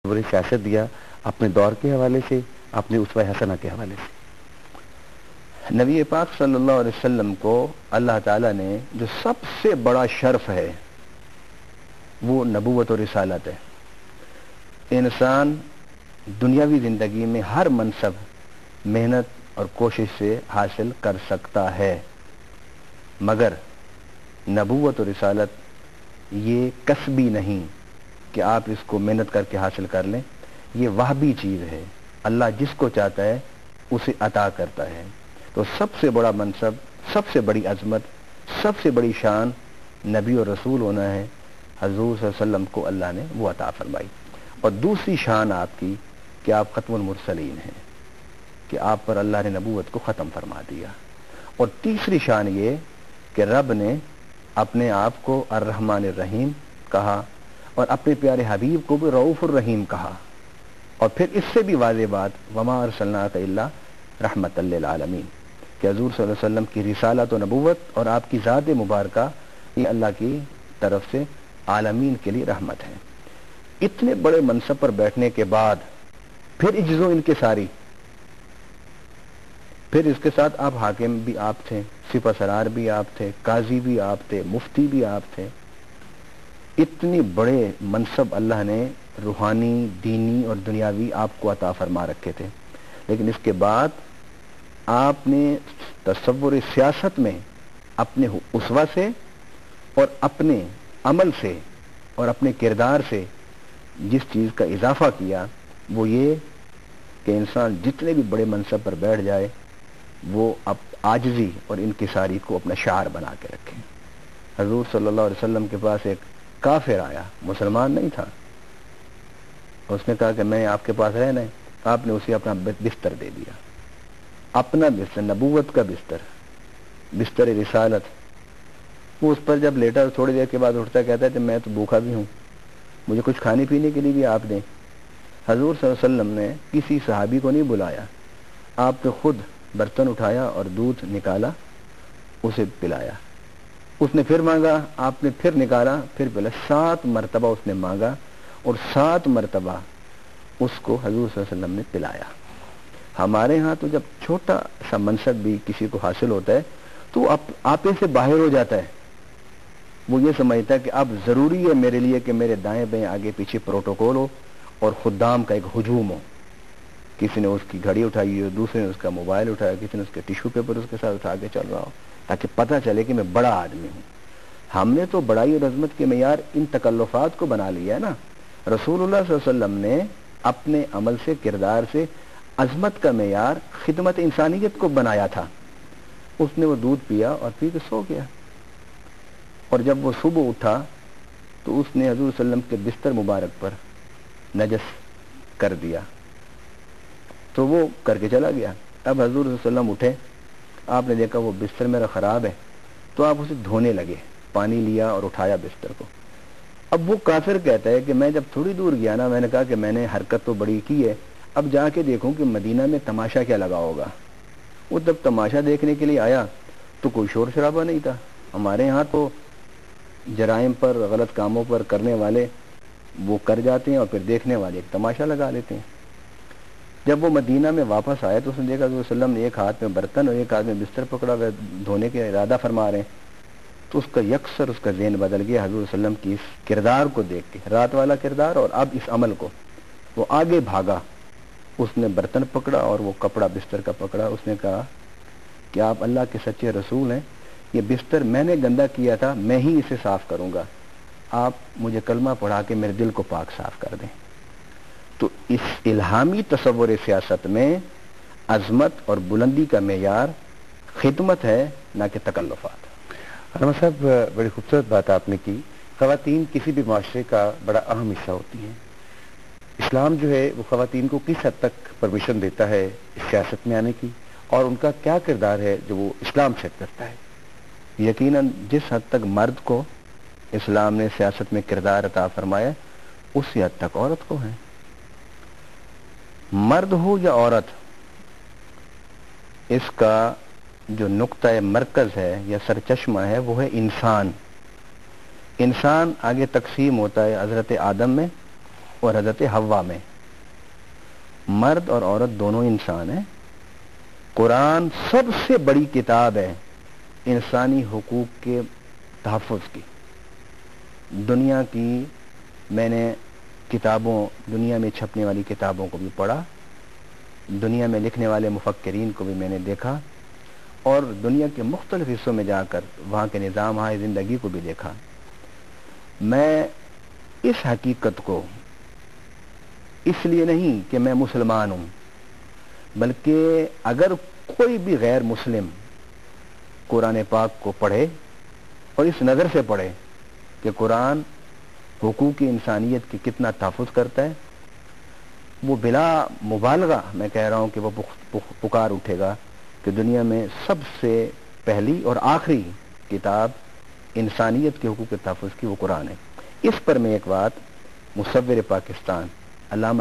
تصور سیاست دیا اپنے دور کے حوالے سے، اپنے اسوہ حسنہ کے حوالے سے۔ نبی پاک صلی اللہ علیہ وسلم کو اللہ تعالیٰ نے جو سب سے بڑا شرف ہے وہ نبوت و رسالت ہے۔ انسان دنیاوی زندگی میں ہر منصب محنت اور کوشش سے حاصل کر سکتا ہے، مگر نبوت و رسالت یہ کسبی نہیں کہ آپ اس کو محنت کر کے حاصل کر لیں، یہ وہبی چیز ہے، اللہ جس کو چاہتا ہے اسے عطا کرتا ہے۔ تو سب سے بڑا منصب، سب سے بڑی عظمت، سب سے بڑی شان نبی اور رسول ہونا ہے۔ حضور صلی اللہ علیہ وسلم کو اللہ نے وہ عطا فرمائی۔ اور دوسری شان آپ کی کہ آپ ختم المرسلین ہیں، کہ آپ پر اللہ نے نبوت کو ختم فرما دیا۔ اور تیسری شان یہ کہ رب نے اپنے آپ کو الرحمن الرحیم کہا اور اپنے پیارے حبیب کو بھی رؤوف الرحیم کہا۔ اور پھر اس سے بھی واضح بات وما ارسلناک الا رحمۃ للعالمین، کہ حضور صلی اللہ علیہ وسلم کی رسالت و نبوت اور آپ کی ذات مبارکہ یہ اللہ کی طرف سے عالمین کے لیے رحمت ہے۔ اتنے بڑے منصب پر بیٹھنے کے بعد پھر عجز و انکساری، پھر اس کے ساتھ آپ حاکم بھی آپ تھے، سپہ سالار بھی آپ تھے، قاضی بھی آپ تھے، مفتی بھی آپ تھے۔ اتنے بڑے منصب اللہ نے روحانی، دینی اور دنیاوی آپ کو عطا فرما رکھے تھے، لیکن اس کے بعد آپ نے تصور سیاست میں اپنے اسوہ سے اور اپنے عمل سے اور اپنے کردار سے جس چیز کا اضافہ کیا وہ یہ کہ انسان جتنے بھی بڑے منصب پر بیٹھ جائے وہ اب عاجزی اور انکساری کو اپنا شعار بنا کے رکھے۔ حضور صلی اللہ علیہ وسلم کے پاس ایک کافر آیا، مسلمان نہیں تھا، اس نے کہا کہ میں آپ کے پاس رہنا ہے۔ آپ نے اسے اپنا بستر دے دیا، اپنا بستر، نبوت کا بستر، بستر رسالت۔ وہ اس پر جب لیٹا تھوڑی دیر کے بعد اٹھتا کہتا ہے کہ میں تو بھوکا بھی ہوں، مجھے کچھ کھانے پینے کے لیے بھی آپ دیں۔ حضور صلی اللہ علیہ وسلم نے کسی صحابی کو نہیں بلایا، آپ نے خود برتن اٹھایا اور دودھ نکالا، اسے پلایا۔ اس نے پھر مانگا، آپ نے پھر نکالا، پھر پلایا۔ 7 مرتبہ اس نے مانگا اور 7 مرتبہ اس کو حضور صلی اللہ علیہ وسلم نے پلایا۔ ہمارے ہاں تو جب چھوٹا سا منصب بھی کسی کو حاصل ہوتا ہے تو وہ آپے سے باہر ہو جاتا ہے، وہ یہ سمجھتا ہے کہ اب ضروری ہے میرے لیے کہ میرے دائیں بائیں آگے پیچھے پروٹوکول ہو اور خدام کا ایک ہجوم ہو۔ کسی نے اس کی گھڑی اٹھائی ہو، دوسرے نے اس کا موبائل اٹھایا، کسی نے اس کے ٹیشو پیپر اس کے ساتھ اٹھا کے چل رہا ہو، تاکہ پتہ چلے کہ میں بڑا آدمی ہوں۔ ہم نے تو بڑائی اور عظمت کے معیار ان تکلفات کو بنا لیا ہے نا۔ رسول اللہ صلی اللہ علیہ وسلم نے اپنے عمل سے، کردار سے عظمت کا معیار خدمت انسانیت کو بنایا تھا۔ اس نے وہ دودھ پیا اور پی کے سو گیا، اور جب وہ صبح اٹھا تو اس نے حضور صلی اللہ علیہ وسلم کے بستر مبارک پر نجس کر دیا، تو وہ کر کے چلا گیا۔ اب حضور صلی اللہ علیہ وسلم اٹھے، آپ نے دیکھا وہ بستر میرا خراب ہے، تو آپ اسے دھونے لگے، پانی لیا اور اٹھایا بستر کو۔ اب وہ کافر کہتا ہے کہ میں جب تھوڑی دور گیا نا، میں نے کہا کہ میں نے حرکت تو بڑی کی ہے، اب جا کے دیکھوں کہ مدینہ میں تماشا کیا لگا ہوگا۔ وہ جب تماشا دیکھنے کے لیے آیا تو کوئی شور شرابہ نہیں تھا۔ ہمارے ہاں تو جرائم پر، غلط کاموں پر کرنے والے وہ کر جاتے ہیں اور پھر دیکھنے والے ایک تماشا لگا لیتے ہیں۔ جب وہ مدینہ میں واپس آیا تو اس نے دیکھا کہ حضور صلی اللہ علیہ وسلم نے ایک ہاتھ میں برتن اور ایک ہاتھ میں بستر پکڑا ہوا دھونے کے ارادہ فرما رہے ہیں، تو اس کا یکسر اس کا ذہن بدل گیا حضور صلی اللہ علیہ وسلم کی اس کردار کو دیکھ کے، رات والا کردار اور اب اس عمل کو۔ وہ آگے بھاگا، اس نے برتن پکڑا اور وہ کپڑا بستر کا پکڑا۔ اس نے کہا کہ آپ اللہ کے سچے رسول ہیں، یہ بستر میں نے گندا کیا تھا، میں ہی اسے صاف کروں گا، آپ مجھے کلمہ پڑھا کے میرے دل کو پاک صاف کر دیں۔ تو اس الہامی تصور سیاست میں عظمت اور بلندی کا معیار خدمت ہے، نہ کہ تکلفات۔ علامہ صاحب، بڑی خوبصورت بات آپ نے کی۔ خواتین کسی بھی معاشرے کا بڑا اہم حصہ ہوتی ہیں۔ اسلام جو ہے وہ خواتین کو کس حد تک پرمیشن دیتا ہے سیاست میں آنے کی، اور ان کا کیا کردار ہے جو وہ اسلام سیٹ کرتا ہے؟ یقیناً جس حد تک مرد کو اسلام نے سیاست میں کردار عطا فرمایا، اسی حد تک عورت کو ہے۔ مرد ہو یا عورت، اس کا جو نقطہ مرکز ہے یا سرچشمہ ہے وہ ہے انسان۔ انسان آگے تقسیم ہوتا ہے حضرت آدم میں، اور حضرت حوا میں. مرد اور عورت دونوں انسان ہیں. قرآن سب سے بڑی کتاب ہے انسانی حقوق کے تحفظ کی. دنیا کی میں نے کتابوں، دنیا میں چھپنے والی کتابوں کو بھی پڑھا، دنیا میں لکھنے والے مفکرین کو بھی میں نے دیکھا، اور دنیا کے مختلف حصوں میں جا کر وہاں کے نظام ہائے زندگی کو بھی دیکھا. میں اس حقیقت کو اس لیے نہیں کہ میں مسلمان ہوں، بلکہ اگر کوئی بھی غیر مسلم قرآن پاک کو پڑھے اور اس نظر سے پڑھے کہ قرآن حقوق انسانیت کی کتنا تحفظ کرتا ہے، وہ بلا مبالغہ میں کہہ رہا ہوں کہ وہ پکار اٹھے گا کہ دنیا میں سب سے پہلی اور آخری کتاب انسانیت کے حقوق کے تحفظ کی وہ قرآن ہے. اس پر میں ایک بات مصور پاکستان علامہ